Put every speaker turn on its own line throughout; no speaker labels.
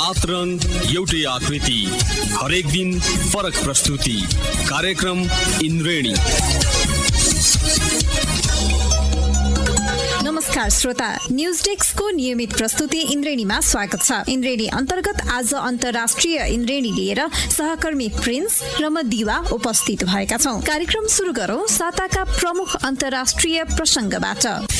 सात रंग एउटै आकृति, हरेक दिन फरक प्रस्तुति। कार्यक्रम इन्द्रेणी।
नमस्कार श्रोता, न्यूज डेस्कको नियमित प्रस्तुति इन्द्रेणीमा स्वागत छ। इन्द्रेणी अन्तर्गत आज अन्तर्राष्ट्रिय इन्द्रेणी लिएर सहकर्मी प्रिन्स र म दिवा उपस्थित भएका छौं। कार्यक्रम सुरु गरौं साताका प्रमुख अन्तर्राष्ट्रिय प्रसंगबाट।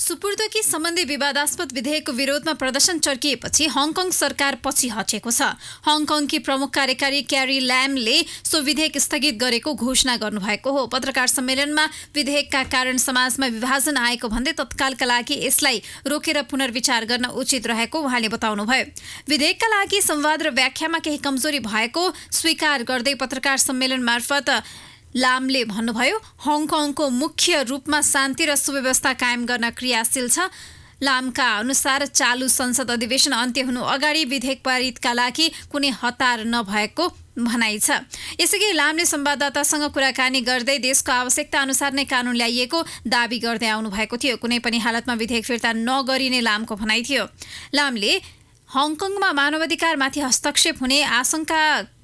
सुपुर्दकी सम्बन्धी विवादास्पद विधेयकको विरोधमा प्रदर्शन चर्किएपछि हङकङ सरकार पछि हटेको छ। हङकङकी प्रमुख कार्यकारी क्यारी ल्यामले सो विधेयक स्थगित गरेको घोषणा गर्नुभएको हो। पत्रकार सम्मेलनमा विधेयकका कारण समाजमा विभाजन आएको भन्दै तत्कालका लागि यसलाई रोकेर पुनर्विचार गर्न उचित रहेको उहाँले बताउनुभयो। विधेयकका लागि संवाद र व्याख्यामा केही कमजोरी भएको स्वीकार गर्दै पत्रकार सम्मेलन मार्फत लामले भन्नुभयो, हङकङको मुख्य रूपमा शान्ति र सुव्यवस्था कायम गर्न क्रियाशील छ। लामका अनुसार चालु संसद अधिवेशन अन्त्य हुनु अगाडि विधेयक पारितका लागि कुनै हतार नभएको भनाइ छ। यसैगरी लामले संवाददातासँग कुराकानी गर्दै देशको आवश्यकता अनुसार नै कानून ल्याइएको दावी गर्दै आउनु भएको थियो। कुनै पनि हालतमा विधेयक फिर्ता नगरिने लामको भनाइ थियो। लामले हङकङमा मानवाधिकारमाथि हस्तक्षेप हुने आशंका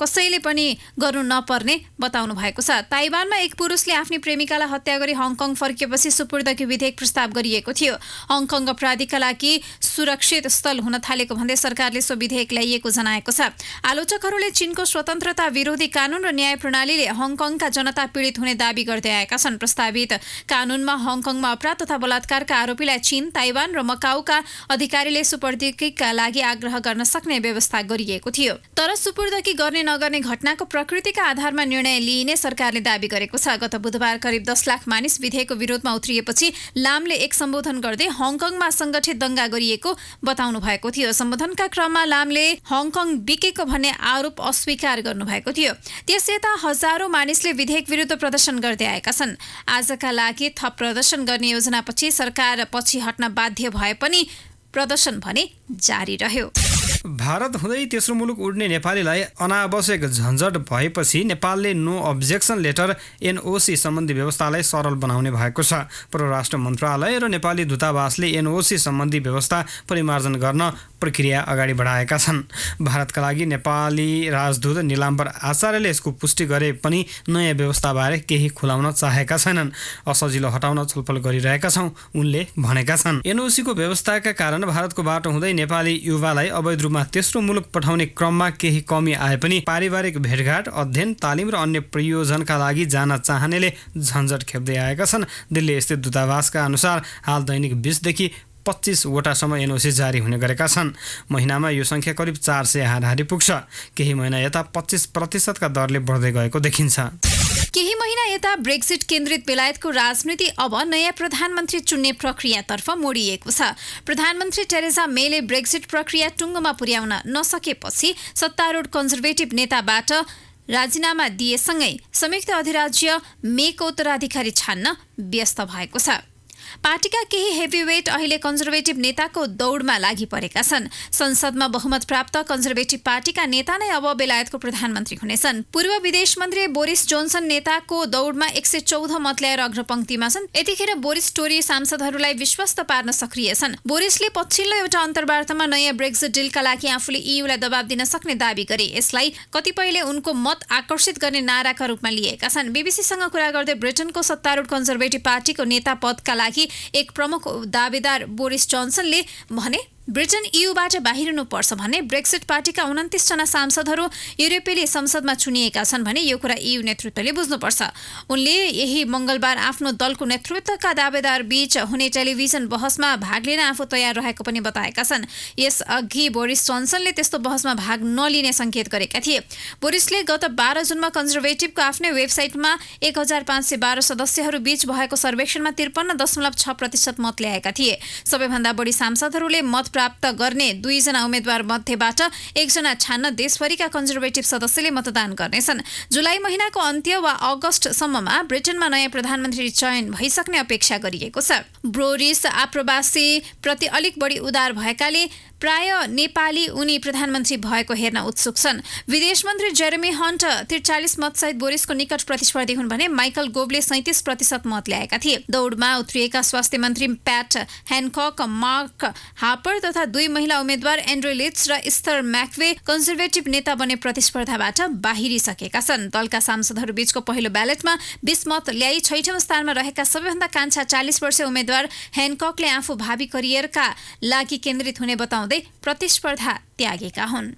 कसैले पनि गर्नु नपर्ने बताउनु भएको छ। ताइवानमा एक पुरुषले आफ्नी प्रेमिकालाई हत्या गरी हङकङ फर्किएपछि सुपुर्दकी विधेयक प्रस्ताव गरिएको थियो। हङकङ अपराधीका लागि सुरक्षित स्थल हुन थालेको भन्दै सरकारले सो विधेयक ल्याइएको जनाएको छ। आलोचकहरूले चीनको स्वतन्त्रता विरोधी कानून र न्याय प्रणालीले हङकङका जनता पीडित हुने दावी गर्दै आएका छन्। प्रस्तावित कानूनमा हङकङमा अपराध तथा बलात्कारका आरोपीलाई चीन, ताइवान र मकाउका अधिकारीले सुपुर्दकीका लागि आग्रह गर्न सक्ने व्यवस्था गरिएको थियो। तर सुपुर्दकी गर्ने नगर्ने घटनाको प्रकृतिका आधारमा निर्णय लिइने सरकारले दावी गरेको छ। गत बुधबार करिब 10 लाख मानिस विधेयकको विरोधमा उत्रिएपछि लामले एक सम्बोधन गर्दै हङकङमा संगठित दंगा गरिएको बताउनु भएको थियो। सम्बोधनका क्रममा लामले हङकङ बिकेको भन्ने आरोप अस्वीकार गर्नुभएको थियो। त्यसयता हजारौं मानिसले विधेयक विरुद्ध प्रदर्शन गर्दै आएका छन्। आजका लागि थप प्रदर्शन गर्ने योजनापछि सरकार पछि हट्न बाध्य भए पनि प्रदर्शन भने जारी रह्यो।
भारत हुँदै तेस्रो मुलुक उड्ने नेपालीलाई अनावश्यक झन्झट भएपछि नेपालले नो अब्जेक्सन लेटर एनओसी सम्बन्धी व्यवस्थालाई सरल बनाउने भएको छ। परराष्ट्र मन्त्रालय र नेपाली दूतावासले एनओसी सम्बन्धी व्यवस्था परिमार्जन गर्न प्रक्रिया अगाडि बढाएका छन्। भारतका लागि नेपाली राजदूत निलाम्बर आचार्यले यसको पुष्टि गरे पनि नयाँ व्यवस्थाबारे केही खुलाउन चाहेका छैनन्। असजिलो हटाउन छलफल गरिरहेका छौँ उनले भनेका छन्। एनओसीको व्यवस्थाका कारण भारतको बाटो हुँदै नेपाली युवालाई अवैध रूपमा तेस्रो मुलुक पठाउने क्रममा केही कमी आए पनि पारिवारिक भेटघाट, अध्ययन, तालिम र अन्य प्रयोजनका लागि जान चाहनेले झन्झट खेप्दै आएका छन्। दिल्ली स्थित दूतावासका अनुसार हाल दैनिक 20 देखि 25 वटासम्म एनओसी जारी हुने गरेका छन्। महिनामा यो संख्या करिब 400 हाराहारी पुग्छ। केही महिना यता 25% का दरले बढ्दै गएको देखिन्छ।
केही महिना यता ब्रेक्जिट केन्द्रित बेलायतको राजनीति अब नयाँ प्रधानमन्त्री चुन्ने प्रक्रियातर्फ मोडिएको छ। प्रधानमन्त्री टेरेजा मेले ब्रेक्जिट प्रक्रिया टुङ्गोमा पुर्याउन नसकेपछि सत्तारूढ कन्जर्भेटिभ नेताबाट राजीनामा दिएसँगै संयुक्त अधिराज्य मेको उत्तराधिकारी छान्न व्यस्त भएको छ। पार्टीका केही हेभीवेट अहिले कन्जर्भेटिभ नेताको दौडमा लागि परेका छन्। संसदमा बहुमत प्राप्त कन्जर्भेटिभ पार्टीका नेता नै अब बेलायतको प्रधानमन्त्री हुनेछन्। पूर्व विदेश मन्त्री बोरिस जोन्सन नेताको दौडमा 114 मत ल्याएर अग्रपंक्तिमा छन्। यतिखेर बोरिस टोरी सांसदहरूलाई विश्वस्त पार्न सक्रिय छन्। बोरिसले पछिल्लो एउटा अन्तर्वार्तामा नयाँ ब्रेक्जिट डिलका लागि आफूले ईयूलाई दबाब दिन सक्ने दावी गरे। यसलाई कतिपयले उनको मत आकर्षित गर्ने नाराका रूपमा लिएका छन्। बीबीसीसँग कुरा गर्दै ब्रिटेनको सत्तारूढ कन्जर्भेटिभ पार्टीको नेता पदका लागि एक प्रमुख दावेदार बोरिस जोन्सनले भने, ब्रिटेन ईयूबाट बाहिरिनुपर्छ भन्ने ब्रेक्सिट पार्टीका 29 जना सांसदहरू युरोपेली संसदमा चुनिएका छन् भने यो कुरा ईयू नेतृत्वले बुझ्नुपर्छ। उनले यही मंगलबार आफ्नो दलको नेतृत्वका दावेदार बीच हुने टेलिभिजन बहसमा भाग लिन आफू तयार रहेको पनि बताएका छन्। यसअघि बोरिस जोन्सनले त्यस्तो बहसमा भाग नलिने संकेत गरेका थिए। बोरिसले गत 12 जुनमा कन्जर्भेटिभको आफ्नै वेबसाइटमा 1512 सदस्यहरू बीच भएको सर्वेक्षणमा 53.6% मत ल्याएका थिए। सबैभन्दा बढी सांसदहरूले मत प्राप्त गर्ने 2 जना उम्मेदवार मध्येबाट 1 जना छान्न देशभरिका कन्जर्भेटिभ सदस्यले मतदान गर्नेछन्। जुलाई महिनाको अन्त्य वा अगस्तसम्ममा ब्रिटेनमा नयाँ प्रधानमन्त्री चयन भइसक्ने अपेक्षा गरिएको छ। बोरिस आप्रवासी प्रति अलिक बढी उदार भएकाले प्राय नेपाली उनी प्रधानमन्त्री भएको हेर्न उत्सुक छन्। विदेश मन्त्री जेरेमी हन्ट 43 मतसहित बोरिसको निकट प्रतिस्पर्धी हुन् भने माइकल गोबले 37% मत ल्याएका थिए। दौडमा उत्रिएका स्वास्थ्य मन्त्री प्याट ह्यानकक, मार्क हापर तथा 2 महिला उम्मेद्वार एन्ड्रु लिट्स र इस्थर म्याक्वे कन्जर्भेटिभ नेता बन्ने प्रतिस्पर्धाबाट बाहिरिसकेका छन्। दलका सांसदहरू बीचको पहिलो ब्यालेटमा 20 मत ल्याई 6औं स्थानमा रहेका सबैभन्दा कान्छा 40 वर्षीय उम्मेद्वार ह्यानककले आफू भावी करियरका लागि केन्द्रित हुने बताउँदै प्रतिस्पर्धा त्यागेका हुन्।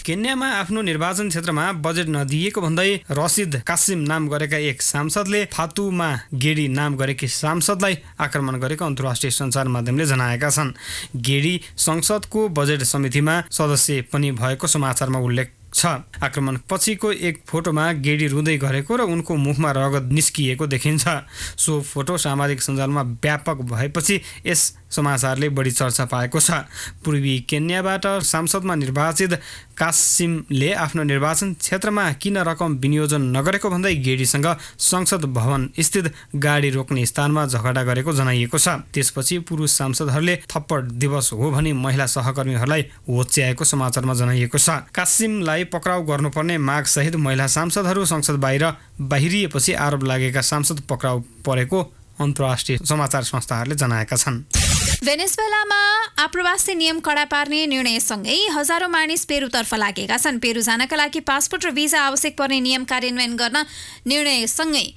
केन्यामा आफ्नो निर्वाचन क्षेत्रमा बजेट नदिएको भन्दै रसिद कासिम नाम गरेका एक सांसदले फातुमा गेडी नाम गरेकी सांसदलाई आक्रमण गरेको अन्तर्राष्ट्रिय सञ्चार माध्यमले जनाएका छन्। गेडी संसदको बजेट समितिमा सदस्य पनि भएको समाचारमा उल्लेख छ। आक्रमण पछिको एक फोटोमा गेडी रुँदै गरेको र उनको मुखमा रगत निस्किएको देखिन्छ। सो फोटो सामाजिक सञ्जालमा व्यापक भएपछि यस समाचारले बढी चर्चा पाएको छ। पूर्वी केन्याबाट सांसदमा निर्वाचित कासिमले आफ्नो निर्वाचन क्षेत्रमा किन रकम विनियोजन नगरेको भन्दै गेडीसँग संसद भवन स्थित गाडी रोक्ने स्थानमा झगडा गरेको जनाइएको छ। त्यसपछि पुरुष सांसदहरूले थप्पड दिवस हो भनी महिला सहकर्मीहरूलाई होच्याएको समाचारमा जनाइएको छ। कासिमलाई पक्राउ गर्नुपर्ने मागसहित महिला सांसदहरू संसद बाहिरिएपछि आरोप लागेका सांसद पक्राउ परेको अन्तर्राष्ट्रिय समाचार संस्थाहरूले जनाएका छन्।
भेनेजुएलामा आप्रवासी नियम कडा पार्ने निर्णयसँगै हजारौं मानिस पेरुतर्फ लागेका छन्। पेरु जानका लागि पासपोर्ट र भिजा आवश्यक पर्ने नियम कार्यान्वयन गर्न निर्णयसँगै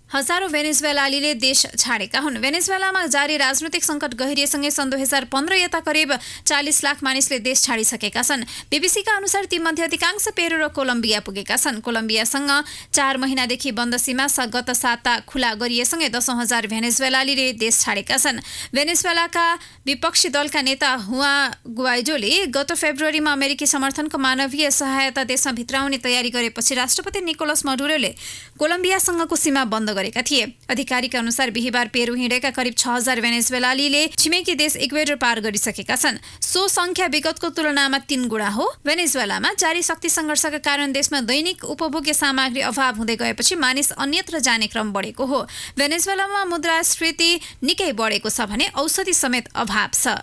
हजारौं भेनेजुएलालीले देश छाडेका हुन्। भेनेजुएलामा जारी राजनैतिक सङ्कट गहिरिएसँगै सन् 2015 यता करिब 40 लाख मानिसले देश छाडिसकेका छन्। बीबीसीका अनुसार तीमध्ये अधिकांश पेरु र कोलम्बिया पुगेका छन्। कोलम्बियासँग 4 महिनादेखि बन्द सीमा गत साता खुला गरिएसँगै 10,000 भेनेजुएलालीले देश छाडेका छन्। भेनेजुएलाका विपक्षी दलका नेता हुआ गुआइडोले गत फेब्रुअरीमा अमेरिकी समर्थनको मानवीय सहायता देशमा भित्राउने तयारी गरेपछि राष्ट्रपति निकोलस मडुरोले कोलम्बियासँगको सीमा बन्द गरेका थिए। अधिकारीका अनुसार बिहिबार पेरु हिँडेका करिब 6,000 भेनेजुएलालीले छिमेकी देश इक्वेडर पार गरिसकेका छन्। सो संख्या विगतको तुलनामा 3 गुणा हो। भेनेजुएलामा जारी शक्ति सङ्घर्षका कारण देशमा दैनिक उपभोग्य सामग्री अभाव हुँदै गएपछि मानिस अन्यत्र जाने क्रम बढेको हो। भेनेजुएलामा मुद्रास्फीति निकै बढेको छ भने औषधि समेत अभाव छ।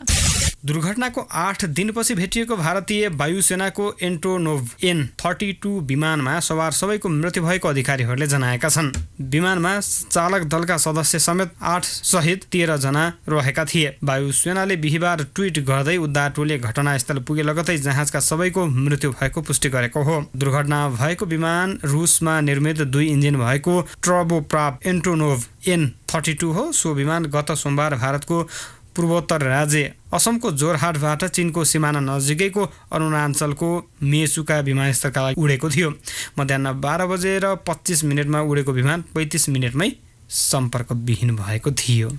दुर्घटनाको 8 दिनपछि भेटिएको भारतीय वायुसेनाको एन्टोनोभ N-32 विमानमा सवार सबैको मृत्यु भएको अधिकारीहरूले जनाएका छन्। विमानमा चालक दलका सदस्य समेत 8 सहित 13 जना रहेका थिए। वायुसेनाले बिहिबार ट्विट गर्दै उद्धार टोली घटनास्थल पुगे लगतै जहाजका सबैको मृत्यु भएको पुष्टि गरेको हो। दुर्घटना भएको विमान रुसमा निर्मित 2 इन्जिन भएको टर्बोप्राप एन्टोनोभ N-32 हो। सो विमान गत सोमबार भारतको पूर्वोत्तर राज्य असमको जोरहाटबाट चीनको सिमाना नजिकैको अरुणाञ्चलको मेचुका विमानस्थलका लागि उडेको थियो। मध्याह 12:25 उडेको विमान 35 मिनटमै सम्पर्कविहीन भएको थियो।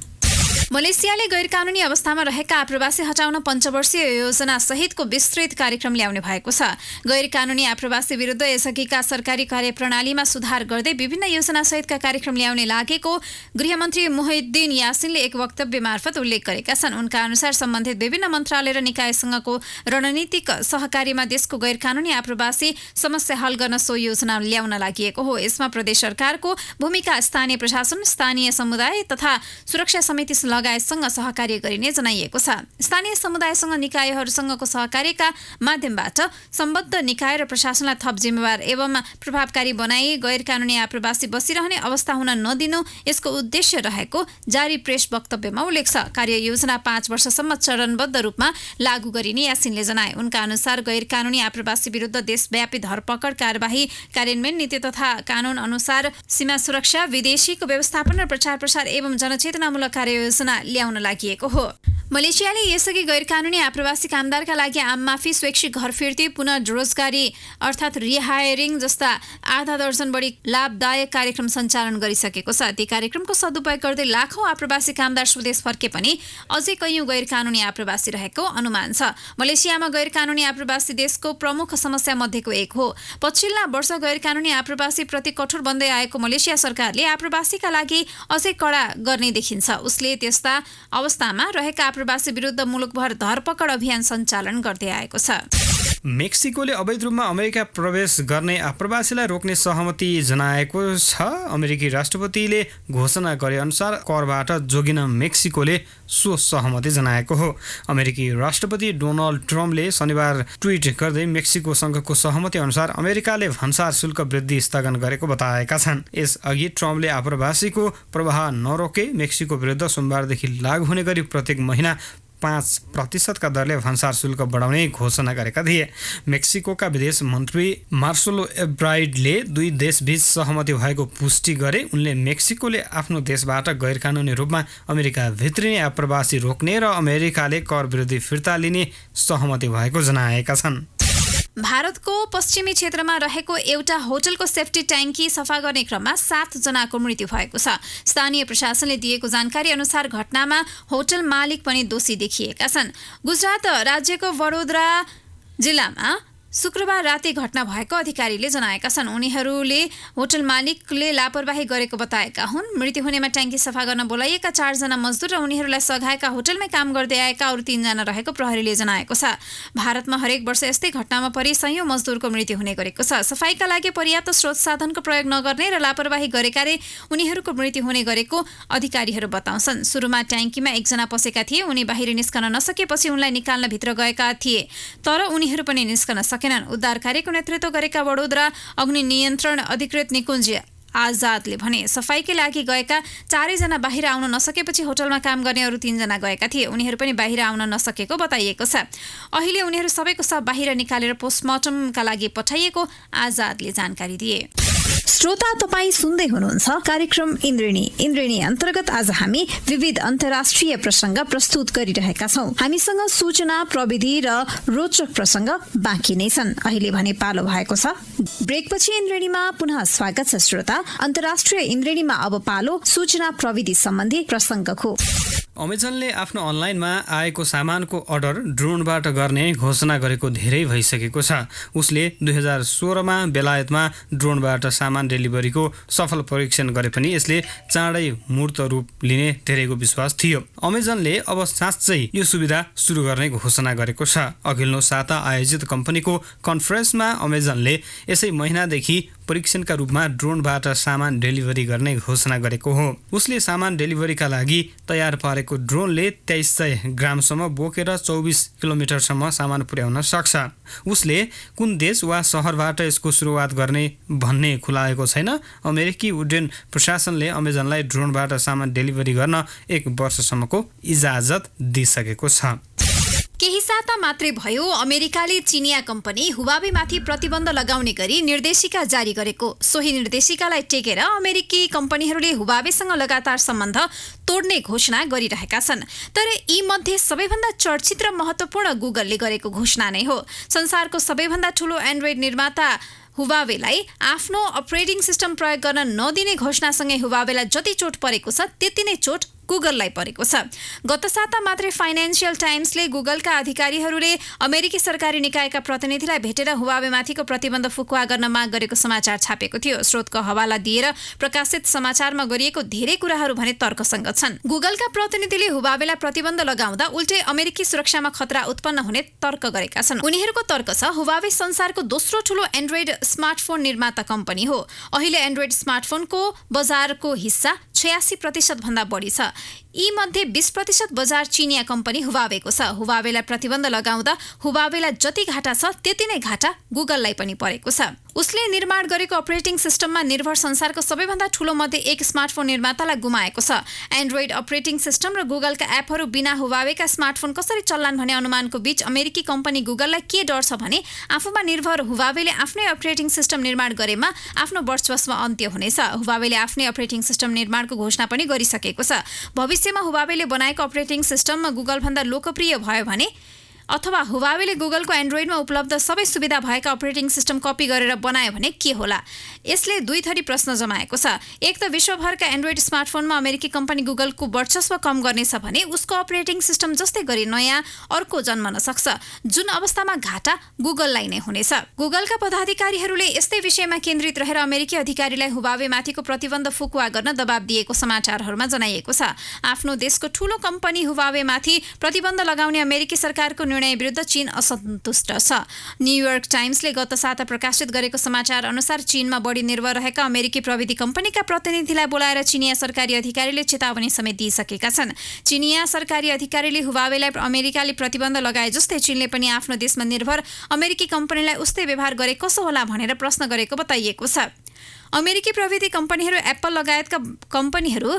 मलेसियाले गैरकानूनी अवस्थामा रहेका आप्रवासी हटाउन पञ्चवर्षीय योजना सहितको विस्तृत कार्यक्रम ल्याउने भएको छ। गैरकानूनी आप्रवासी विरुद्ध यसअघिका सरकारी कार्यप्रणालीमा सुधार गर्दै विभिन्न योजना सहितका कार्यक्रम ल्याउने लागेको गृहमन्त्री मुहिद्दिन यासिनले एक वक्तव्य मार्फत उल्लेख गरेका छन्। उनका अनुसार सम्बन्धित विभिन्न मन्त्रालय र निकायसँगको रणनीतिक सहकार्यमा देशको गैरकानूनी आप्रवासी समस्या हल गर्न सो योजना ल्याउन लागि हो। यसमा प्रदेश सरकारको भूमिका, स्थानीय प्रशासन, स्थानीय समुदाय तथा सुरक्षा समिति लगायतसँग सहकार्य गरिने जनाइएको छ। स्थानीय समुदायसँग निकायहरूसँगको सहकार्यका माध्यमबाट सम्बद्ध निकाय र प्रशासनलाई थप जिम्मेवार एवं प्रभावकारी बनाई गैरकानूनी आप्रवासी बसिरहने अवस्था हुन नदिनु यसको उद्देश्य रहेको जारी प्रेस वक्तव्यमा उल्लेख छ। कार्ययोजना 5 वर्षसम्म चरणबद्ध रूपमा लागू गरिने यासिनले जनाए। उनका अनुसार गैरकानूनी आप्रवासी विरुद्ध देशव्यापी धरपकड कारबाही कार्यान्वयन नीति तथा कानून अनुसार सीमा सुरक्षा, विदेशीको व्यवस्थापन र प्रचार प्रसार एवं जनचेतनामूलक कार्ययोजना ल्याउन लागि हो। मलेसियाले यसअघि गैरकानूनी आप्रवासी कामदारका लागि आम माफी, स्वैच्छिक घर फिर्ती, पुनः रोजगारी अर्थात् रिहायरिङ जस्ता आधा दर्जन बढी लाभदायक कार्यक्रम सञ्चालन गरिसकेको छ। ती कार्यक्रमको सदुपयोग गर्दै लाखौं आप्रवासी कामदार स्वदेश फर्के पनि अझै कैयौं गैरकानूनी आप्रवासी रहेको अनुमान छ। मलेसियामा गैरकानूनी आप्रवासी देशको प्रमुख समस्या मध्येको एक हो। पछिल्ला वर्ष गैरकानूनी आप्रवासी प्रति कठोर बन्दै आएको मलेसिया सरकारले आप्रवासीका लागि अझै कडा गर्ने देखिन्छ। उसले त्यस्ता अवस्थामा रहेका आप्रवासी विरुद्ध मुलुकभर धरपकड अभियान सञ्चालन गर्दै आएको छ।
मेक्सिकोले अवैध रूपमा अमेरिका प्रवेश गर्ने आप्रवासीलाई रोक्ने सहमति जनाएको छ। अमेरिकी राष्ट्रपतिले घोषणा गरे अनुसार करबाट जोगिन मेक्सिकोले सो सहमति जनाएको हो। अमेरिकी राष्ट्रपति डोनाल्ड ट्रम्पले शनिबार ट्विट गर्दै मेक्सिकोसँगको सहमति अनुसार अमेरिकाले भन्सार शुल्क वृद्धि स्थगन गरेको बताएका छन्। यसअघि ट्रम्पले आप्रवासीको प्रवाह नरोके मेक्सिको विरुद्ध सोमबारदेखि लागू हुने गरी प्रत्येक महिना 5% का दरले भन्सार शुल्क बढाउने घोषणा गरेका थिए। मेक्सिकोका विदेश मन्त्री मार्सेलो एब्राइडले दुई देशबीच सहमति भएको पुष्टि गरे। उनले मेक्सिकोले आफ्नो देशबाट गैरकानुनी रूपमा अमेरिका भित्रिने आप्रवासी रोक्ने र अमेरिकाले कर विरोधी फिर्ता लिने सहमति भएको जनाएका छन्।
भारतको पश्चिमी क्षेत्रमा रहेको एउटा होटलको सेफ्टी ट्याङ्की सफा गर्ने क्रममा 7 जनाको मृत्यु भएको छ। स्थानीय प्रशासनले दिएको जानकारी अनुसार घटनामा होटल मालिक पनि दोषी देखिएका छन्। गुजरात राज्यको वडोदरा जिल्लामा शुक्रबार राति घटना भएको अधिकारीले जनाएका छन्। उनीहरूले होटल मालिकले लापरवाही गरेको बताएका हुन्। मृत्यु हुनेमा ट्याङ्की सफा गर्न बोलाइएका 4 जना मजदुर र उनीहरूलाई सघाएका होटलमै काम गर्दै आएका अरू 3 जना रहेको प्रहरीले जनाएको छ। भारतमा हरेक वर्ष यस्तै घटनामा परि सयौं मजदुरको मृत्यु हुने गरेको छ। सफाईका लागि पर्याप्त स्रोत साधनको प्रयोग नगर्ने र लापरवाही गरेकाले उनीहरूको मृत्यु हुने गरेको अधिकारीहरू बताउँछन्। सुरुमा ट्याङ्कीमा 1 जना पसेका थिए। उनी बाहिर निस्कन नसकेपछि उनलाई निकाल्न भित्र गएका थिए, तर उनीहरू पनि निस्कन सके। उद्धार कार्यको नेतृत्व गरेका वडोदरा अग्नि नियन्त्रण अधिकृत निकुञ्ज आजादले भने सफाईकै लागि गएका 4 जना बाहिर आउन नसकेपछि होटलमा काम गर्ने अरू 3 जना गएका थिए। उनीहरू पनि बाहिर आउन नसकेको बताइएको छ। अहिले उनीहरू सबैको शव बाहिर निकालेर पोस्टमार्टमका लागि पठाइएको आजादले जानकारी दिए। श्रोता, तपाईँ सुन्दै हुनुहुन्छ कार्यक्रम इन्द्रेणी अन्तर्गत आज हामी विविध अन्तर्राष्ट्रिय प्रसंग प्रस्तुत गरिरहेका छौं। हामीसँग सूचना, प्रविधि र रोचक प्रसंग बाँकी नै छन्। अहिले भने पालो भएको छ ब्रेकपछि इन्द्रेणीमा पुनः स्वागत छ। श्रोता, अन्तर्राष्ट्रिय इन्द्रेणीमा अब पालो सूचना प्रविधि सम्बन्धी प्रसंगको।
अमेजनले आफ्नो अनलाइनमा आएको सामानको अर्डर ड्रोनबाट गर्ने घोषणा गरेको धेरै भइसकेको छ। उसले 2016मा बेलायतमा ड्रोनबाट सामान डेलिभरीको सफल परीक्षण गरे पनि यसले चाँडै मूर्त रूप लिने धेरैको विश्वास थियो। अमेजनले अब साँच्चै यो सुविधा सुरु गर्ने घोषणा गरेको छ। अघिल्लो साता आयोजित कम्पनीको कन्फरेन्समा अमेजनले यसै महिनादेखि परीक्षणका रूपमा ड्रोनबाट सामान डेलिभरी गर्ने घोषणा गरेको हो। उसले सामान डेलिभरीका लागि तयार पारेको ड्रोनले 2300 ग्रामसम्म बोकेर 24 किलोमिटरसम्म सामान पुर्याउन सक्छ। उसले कुन देश वा शहरबाट यसको सुरुवात गर्ने भन्ने खुलाएको छैन। अमेरिकी उड्डयन प्रशासनले अमेजनलाई ड्रोनबाट सामान डेलिभरी गर्न 1 वर्षसम्मको इजाजत दिइसकेको छ।
केही साता मात्रै भयो अमेरिकाले चिनिया कम्पनी हुवावेमाथि प्रतिबन्ध लगाउने गरी निर्देशिका जारी गरेको। सोही निर्देशिकालाई टेकेर अमेरिकी कम्पनीहरूले हुवावेसँग लगातार सम्बन्ध तोड्ने घोषणा गरिरहेका छन्। तर यी मध्ये सबैभन्दा चर्चित र महत्त्वपूर्ण गुगलले गरेको घोषणा नै हो। संसारको सबैभन्दा ठूलो एन्ड्रोइड निर्माता हुवावेलाई आफ्नो अपरेटिङ सिस्टम प्रयोग गर्न नदिने घोषणासँगै हुवावेलाई जति चोट परेको छ त्यति नै चोट गुगललाई परेको छ। गत साता मात्रै फाइनेन्शियल टाइम्सले गुगलका अधिकारीहरूले अमेरिकी सरकारी निकायका प्रतिनिधिलाई भेटेर हुवावेमाथिको प्रतिबन्ध फुकुवा गर्न माग गरेको समाचार छापेको थियो। स्रोतको हवाला दिएर प्रकाशित समाचारमा गरिएको धेरै कुराहरू भने तर्कसङ्गत छन्। गुगलका प्रतिनिधिले हुवावेलाई प्रतिबन्ध लगाउँदा उल्टै अमेरिकी सुरक्षामा खतरा उत्पन्न हुने तर्क गरेका छन्। उनीहरूको तर्क छ हुवावे संसारको दोस्रो ठूलो एन्ड्रोइड स्मार्टफोन निर्माता कम्पनी हो। अहिले एन्ड्रोइड स्मार्टफोनको बजारको हिस्सा 86% भन्दा बढी छ। यी मध्ये 20% बजार चिनिया कम्पनी हुवावेको छ। हुवावेलाई प्रतिबन्ध लगाउँदा हुवावेलाई जति घाटा छ त्यति नै घाटा गुगललाई पनि परेको छ। उसले निर्माण गरेको अपरेटिङ सिस्टममा निर्भर संसारको सबैभन्दा ठूलो मध्ये एक स्मार्टफोन निर्मातालाई गुमाएको छ। एन्ड्रोइड अपरेटिङ सिस्टम र गुगलका एपहरू बिना हुवावेका स्मार्टफोन कसरी चल्लान् भन्ने अनुमानको बीच अमेरिकी कम्पनी गुगललाई के डर छ भने आफूमा निर्भर हुवावेले आफ्नै अपरेटिङ सिस्टम निर्माण गरेमा आफ्नो वर्चस्व अन्त्य हुनेछ। हुवावेले आफ्नै अपरेटिङ सिस्टम निर्माणको घोषणा पनि गरिसकेको छ। भविष्यमा हुवावेले बनाएको अपरेटिङ सिस्टम गुगलभन्दा लोकप्रिय भयो भने अथवा हुवावेले गुगलको एन्ड्रोइडमा उपलब्ध सबै सुविधा भएका अपरेटिङ सिस्टम कपी गरेर बनायो भने के होला? यसले दुई थरी प्रश्न जमाएको छ। एक त विश्वभरका एन्ड्रोइड स्मार्टफोनमा अमेरिकी कम्पनी गुगलको वर्चस्व कम गर्नेछ भने उसको अपरेटिङ सिस्टम जस्तै गरी नयाँ अर्को जन्मन सक्छ, जुन अवस्थामा घाटा गुगललाई नै हुनेछ। गुगलका पदाधिकारीहरूले यस्तै विषयमा केन्द्रित रहेर अमेरिकी अधिकारीलाई हुवावेमाथिको प्रतिबन्ध फुकुवा गर्न दबाब दिएको समाचारहरूमा जनाइएको छ। आफ्नो देशको ठूलो कम्पनी हुवावेमाथि प्रतिबन्ध लगाउने अमेरिकी सरकारको निर्णय विरुद्ध चीन असन्तुष्ट छ। न्युयोर्क टाइम्सले गत साता प्रकाशित गरेको समाचार अनुसार चीनमा बढी निर्भर रहेका अमेरिकी प्रविधि कम्पनीका प्रतिनिधिलाई बोलाएर चिनिया सरकारी अधिकारीले चेतावनी समेत दिइसकेका छन्। चिनिया सरकारी अधिकारीले हुवावेलाई अमेरिकाले प्रतिबन्ध लगाए जस्तै चीनले पनि आफ्नो देशमा निर्भर अमेरिकी कम्पनीलाई उस्तै व्यवहार गरे कसो होला भनेर प्रश्न गरेको बताइएको छ। अमेरिकी प्रविधि कम्पनीहरू एप्पल लगायतका कम्पनीहरू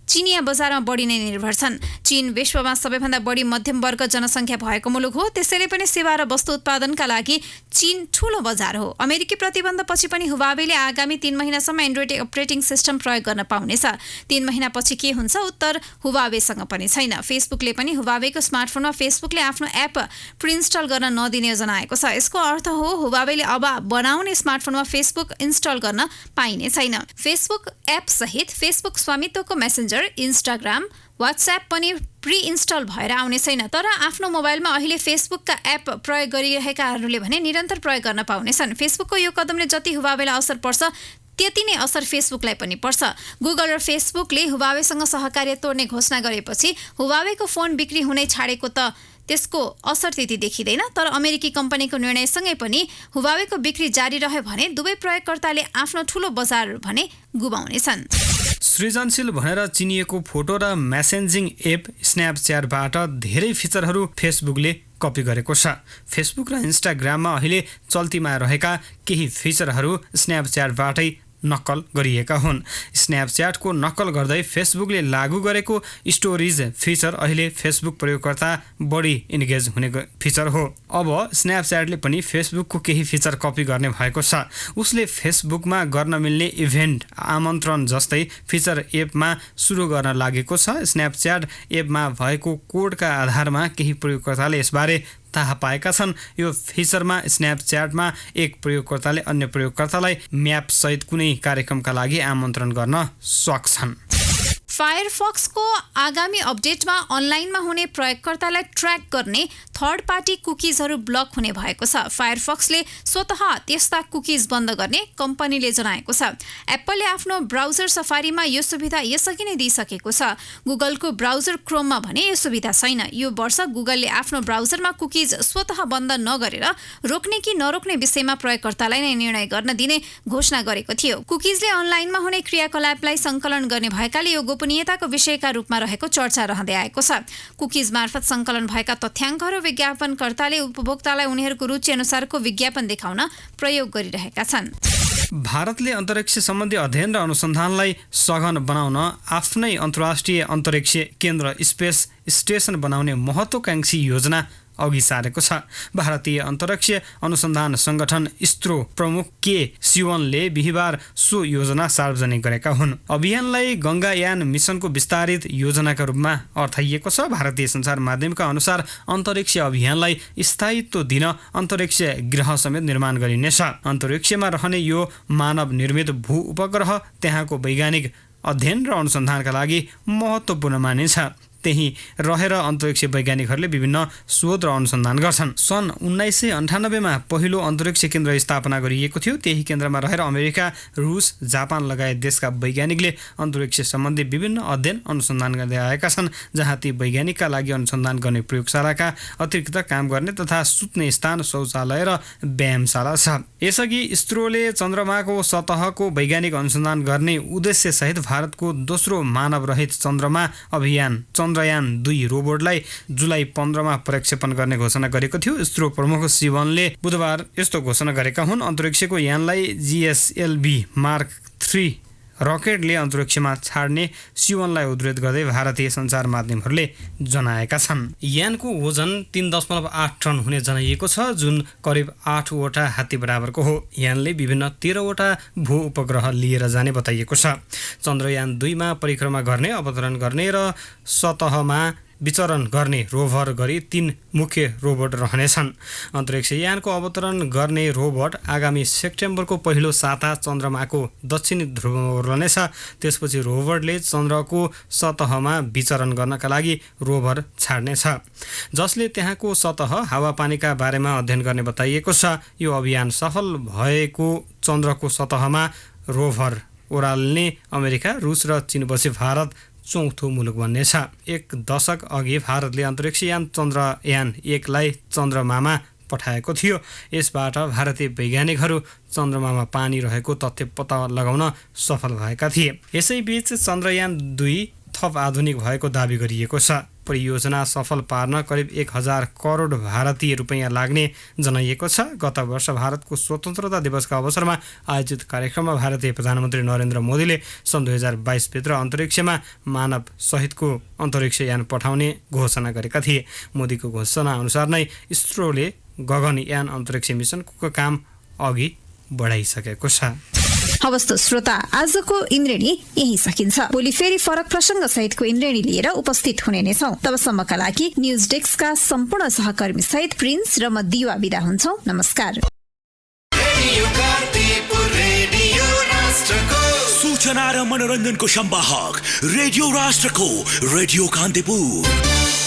चिनिया बजारमा बढी नै निर्भर छन्। चीन विश्वमा सबैभन्दा बढी मध्यम वर्ग जनसङ्ख्या भएको मुलुक हो, त्यसैले पनि सेवा र वस्तु उत्पादनका लागि चीन ठूलो बजार हो। अमेरिकी प्रतिबन्धपछि पनि हुवावेले आगामी 3 महिनासम्म एन्ड्रोइड अपरेटिङ सिस्टम प्रयोग गर्न पाउनेछ। 3 महिनापछि के हुन्छ उत्तर हुवावेसँग पनि छैन। फेसबुकले पनि हुवावेको स्मार्टफोनमा फेसबुकले आफ्नो एप प्रिइन्स्टल गर्न नदिने जनाएको छ। यसको अर्थ हो हुवावेले अब बनाउने स्मार्टफोनमा फेसबुक इन्स्टल गर्न पाइने छैन। फेसबुक एप सहित फेसबुक स्वामित्वको मेसेन्जर, इन्स्टाग्राम, वाट्सएप पनि प्री इन्स्टल भएर आउने छैन। तर आफ्नो मोबाइलमा अहिले फेसबुकका एप प्रयोग गरिरहेकाहरूले भने निरन्तर प्रयोग गर्न पाउनेछन्। फेसबुकको यो कदमले जति हुवावेलाई असर पर्छ त्यति नै असर फेसबुकलाई पनि पर्छ। गुगल र फेसबुकले हुवावेसँग सहकार्य तोड्ने घोषणा गरेपछि हुवावेको फोन बिक्री हुनै छाडेको त त्यसको असर त्यति देखिँदैन। तर अमेरिकी कम्पनीको निर्णयसँगै पनि हुवावेको बिक्री जारी रह्यो भने दुवै प्रयोगकर्ताले आफ्नो ठूलो बजार भने गुमाउनेछन्।
सृजनशील भनेर चिनिएको फोटो र मेसेन्जिङ एप स्न्यापच्याटबाट धेरै फिचरहरू फेसबुकले कपी गरेको छ। फेसबुक र इन्स्टाग्राममा अहिले चल्तीमा रहेका केही फिचरहरू स्न्यापच्याटबाटै नक्कल गरिएका हुन्। स्न्यापच्याटको नक्कल गर्दै फेसबुकले लागू गरेको स्टोरिज फिचर अहिले फेसबुक प्रयोगकर्ता बढी इन्गेज हुने फिचर हो। अब स्न्यापच्याटले पनि फेसबुकको केही फिचर कपी गर्ने भएको छ। उसले फेसबुकमा गर्न मिल्ने इभेन्ट आमन्त्रण जस्तै फिचर एपमा सुरु गर्न लागेको छ। स्न्यापच्याट एपमा भएको कोडका आधारमा केही प्रयोगकर्ताले यसबारे थाहा पाएका छन्। यो फिचरमा स्न्यापच्याटमा एक प्रयोगकर्ताले अन्य प्रयोगकर्तालाई म्याप सहित कुनै कार्यक्रमका लागि आमन्त्रण गर्न सक्छन्।
फायरफक्सको आगामी अपडेटमा अनलाइनमा हुने प्रयोगकर्तालाई ट्र्याक गर्ने थर्ड पार्टी कुकिजहरू ब्लक हुने भएको छ। फायरफक्सले स्वतः त्यस्ता कुकिज बन्द गर्ने कम्पनीले जनाएको छ। एप्पलले आफ्नो ब्राउजर सफारीमा यो सुविधा यसअघि नै दिइसकेको छ। गुगलको ब्राउजर क्रोममा भने यो सुविधा छैन। यो वर्ष गुगलले आफ्नो ब्राउजरमा कुकिज स्वतः बन्द नगरेर रोक्ने कि नरोक्ने विषयमा प्रयोगकर्तालाई नै निर्णय गर्न दिने घोषणा गरेको थियो। कुकिजले अनलाइनमा हुने क्रियाकलापलाई सङ्कलन गर्ने भएकाले यो गोपनीयताको विषयका रूपमा रहेको चर्चा रहँदै आएको छ। कुकिज मार्फत सङ्कलन भएका तथ्याङ्कहरू विज्ञापनकर्ताले उपभोक्तालाई उनीहरूको रुचि अनुसारको विज्ञापन देखाउन प्रयोग गरिरहेका छन्।
भारतले अन्तरिक्ष सम्बन्धी अध्ययन र अनुसन्धानलाई सघन बनाउन आफ्नै अन्तर्राष्ट्रिय अन्तरिक्ष केन्द्र स्पेस स्टेसन बनाउने महत्त्वकांक्षी योजना अघि सारेको छ। भारतीय अन्तरिक्ष अनुसन्धान संगठन इसरो प्रमुख के सिवनले बिहिबार सो योजना सार्वजनिक गरेका हुन्। अभियानलाई गंगायान मिसनको विस्तारित योजनाका रूपमा अर्थाइएको छ। भारतीय सञ्चार माध्यमका अनुसार अन्तरिक्ष अभियानलाई स्थायित्व दिन अन्तरिक्ष गृह समेत निर्माण गरिनेछ। अन्तरिक्षमा रहने यो मानव निर्मित भू उपग्रह त्यहाँको वैज्ञानिक अध्ययन र अनुसन्धानका लागि महत्त्वपूर्ण मानिन्छ। त्यही रहेर अन्तरिक्ष वैज्ञानिकहरूले विभिन्न शोध र अनुसन्धान गर्छन्। सन् 1998 मा पहिलो अन्तरिक्ष केन्द्र स्थापना गरिएको थियो। त्यही केन्द्रमा रहेर अमेरिका, रुस, जापान लगायत देशका वैज्ञानिकले अन्तरिक्ष सम्बन्धी विभिन्न अध्ययन अनुसन्धान गर्दै आएका छन्, जहाँ ती वैज्ञानिकका लागि अनुसन्धान गर्ने प्रयोगशालाका अतिरिक्त काम गर्ने तथा सुत्ने स्थान, शौचालय र व्यायामशाला छ। यसअघि इसरोले चन्द्रमाको सतहको वैज्ञानिक अनुसन्धान गर्ने उद्देश्यसहित भारतको दोस्रो मानव रहित चन्द्रमा अभियान चन्द्रयान-2 रोबोटलाई जुलाई 15 मा प्रक्षेपण गर्ने घोषणा गरेको थियो। इसरो प्रमुख सिवनले बुधबार यस्तो घोषणा गरेका हुन्। अन्तरिक्षको यानलाई GSLV Mark 3 रकेटले अन्तरिक्षमा छाड्ने सिवनलाई उद्धृत गर्दै भारतीय सञ्चार माध्यमहरूले जनाएका छन्। यानको वजन 3.8 टन हुने जनाइएको छ, जुन करिब 8 वटा हात्ती बराबरको हो। यानले विभिन्न 13 वटा भू उपग्रह लिएर जाने बताइएको छ। चन्द्रयान-2 मा परिक्रमा गर्ने, अवतरण गर्ने र सतहमा विचरण गर्ने रोभर गरी 3 मुख्य रोबोट रहनेछन्। अन्तरिक्ष यानको अवतरण गर्ने रोबोट आगामी सेप्टेम्बरको पहिलो साता चन्द्रमाको दक्षिणी ध्रुवमा ओर्लनेछ। त्यसपछि रोबोटले चन्द्रको सतहमा विचरण गर्नका लागि रोभर छाड्नेछ, जसले त्यहाँको सतह, हावापानीका बारेमा अध्ययन गर्ने बताइएको छ। यो अभियान सफल भएको चन्द्रको सतहमा रोभर ओराल्ने अमेरिका, रुस र चीनपछि भारत चौथो मुलुक बन्नेछ। एक दशक अघि भारतले अन्तरिक्ष यान चन्द्रयान 1 लाई चन्द्रमामा पठाएको थियो। यसबाट भारतीय वैज्ञानिकहरू चन्द्रमामा पानी रहेको तथ्य पत्ता लगाउन सफल भएका थिए। यसैबीच चन्द्रयान 2 थप आधुनिक भएको दावी गरिएको छ। परियोजना सफल पार्न करिब 1000 करोड भारतीय रुपैयाँ लाग्ने जनाइएको छ। गत वर्ष भारतको स्वतन्त्रता दिवसका अवसरमा आयोजित कार्यक्रममा भारतीय प्रधानमन्त्री नरेन्द्र मोदीले सन् 2022 भित्र अन्तरिक्षमा मानव सहितको अन्तरिक्ष यान पठाउने घोषणा गरेका थिए। मोदीको घोषणा अनुसार नै इसरोले गगनयान अन्तरिक्ष मिसनको काम अघि बढाइसकेको छ।
हवस् त श्रोता, आजको इन्द्रेणी यही सकिन्छ। भोलि फेरि फरक प्रसङ्ग सहितको इन्द्रेणी लिएर उपस्थित हुने नै छौँ। तबसम्मका लागि न्युज डेस्कका सम्पूर्ण सहकर्मी सहित प्रिन्स र म दिवा बिदा हुन्छौँ। नमस्कार।
सूचना र मनोरञ्जनको सम्वाहक रेडियो राष्ट्रको रेडियो कान्तिपुर।